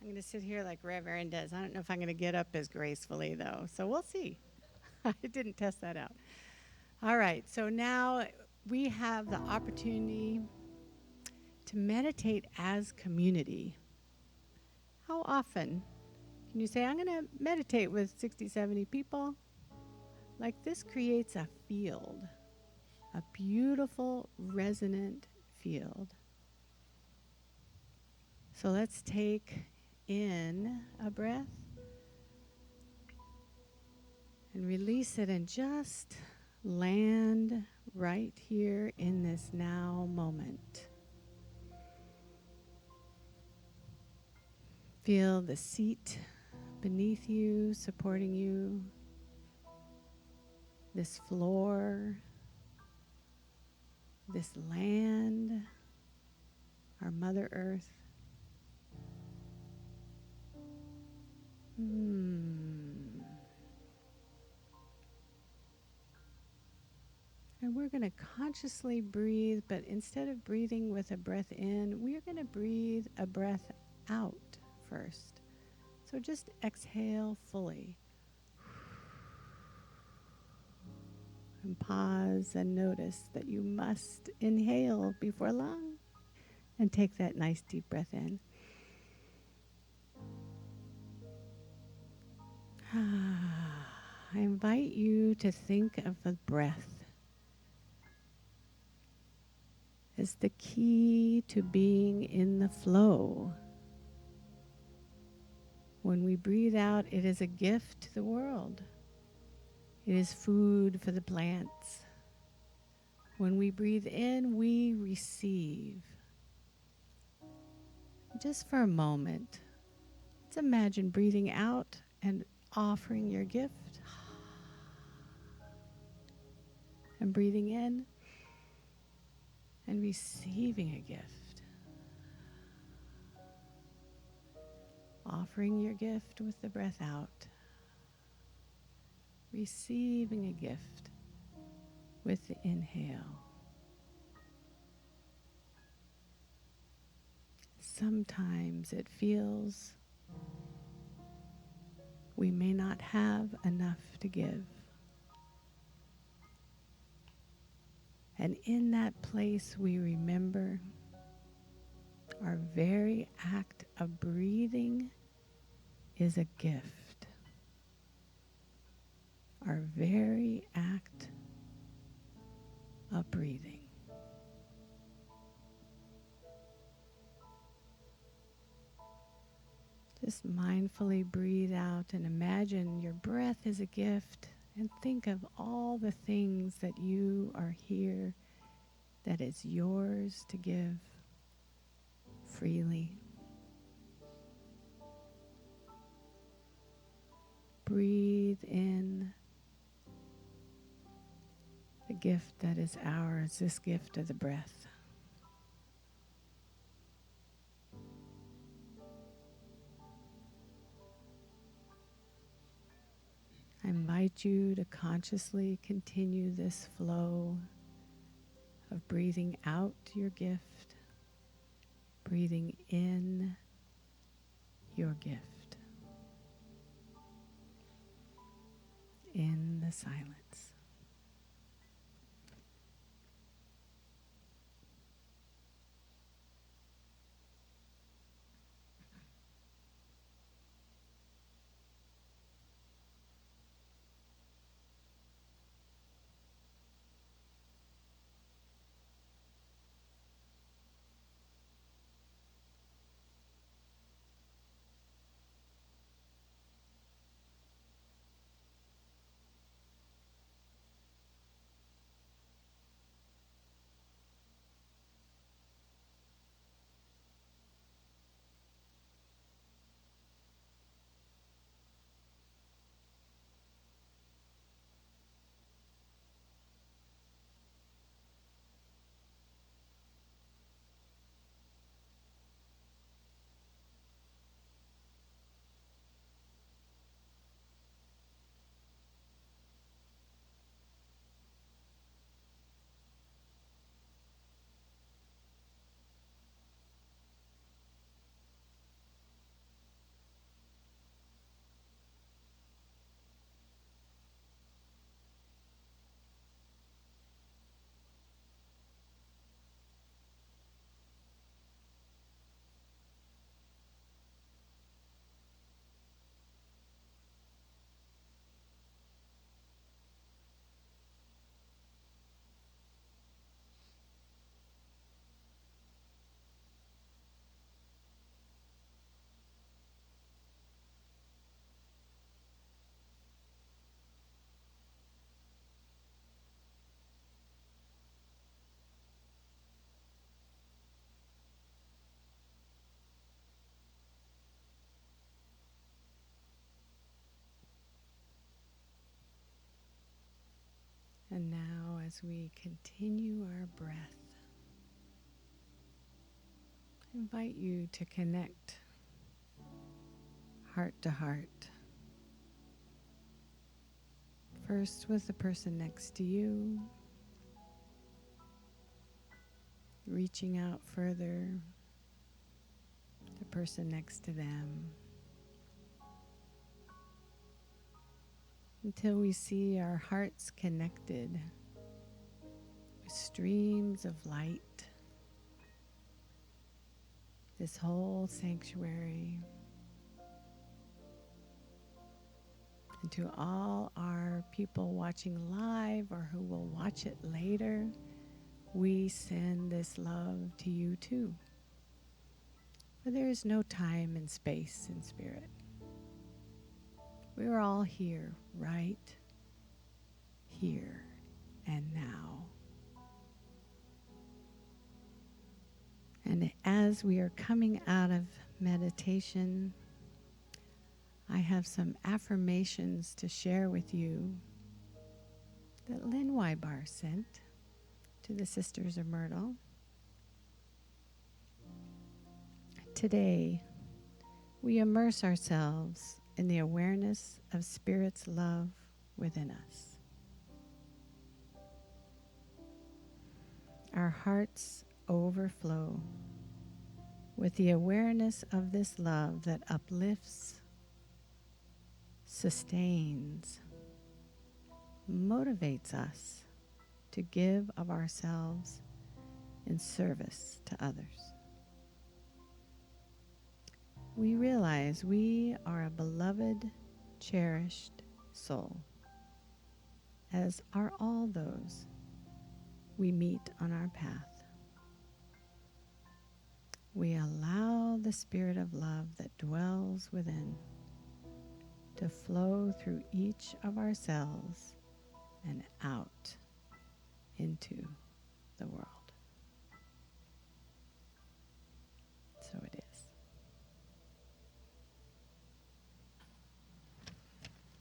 I'm going to sit here like Rev Erin does. I don't know if I'm going to get up as gracefully, though. So we'll see. I didn't test that out. All right. So now we have the opportunity to meditate as community. How often can you say, I'm going to meditate with 60, 70 people? Like this creates a field, a beautiful, resonant field. So let's take in a breath and release it and just land right here in this now moment. Feel the seat beneath you, supporting you, this floor, this land, our Mother Earth. And we're going to consciously breathe, but instead of breathing with a breath in, we're going to breathe a breath out first. So just exhale fully. And pause and notice that you must inhale before long. And take that nice deep breath in. I invite you to think of the breath as the key to being in the flow. When we breathe out, it is a gift to the world. It is food for the plants. When we breathe in, we receive. Just for a moment, let's imagine breathing out and offering your gift. And breathing in and receiving a gift. Offering your gift with the breath out. Receiving a gift with the inhale. Sometimes it feels we may not have enough to give. And in that place, we remember our very act of breathing is a gift. Our very act of breathing. Just mindfully breathe out and imagine your breath is a gift, and think of all the things that you are here that is yours to give freely. Breathe in the gift that is ours, this gift of the breath. I invite you to consciously continue this flow of breathing out your gift, breathing in your gift, in the silence. And now, as we continue our breath, I invite you to connect heart to heart. First with the person next to you, reaching out further, the person next to them, until we see our hearts connected with streams of light. This whole sanctuary, and to all our people watching live or who will watch it later, we send this love to you too. For there is no time and space in spirit. We are all here, right here and now. And as we are coming out of meditation, I have some affirmations to share with you that Lynn Wybar sent to the Sisters of Myrtle. Today, we immerse ourselves in the awareness of Spirit's love within us. Our hearts overflow with the awareness of this love that uplifts, sustains, motivates us to give of ourselves in service to others. We realize we are a beloved, cherished soul, as are all those we meet on our path. We allow the spirit of love that dwells within to flow through each of our cells and out into the world.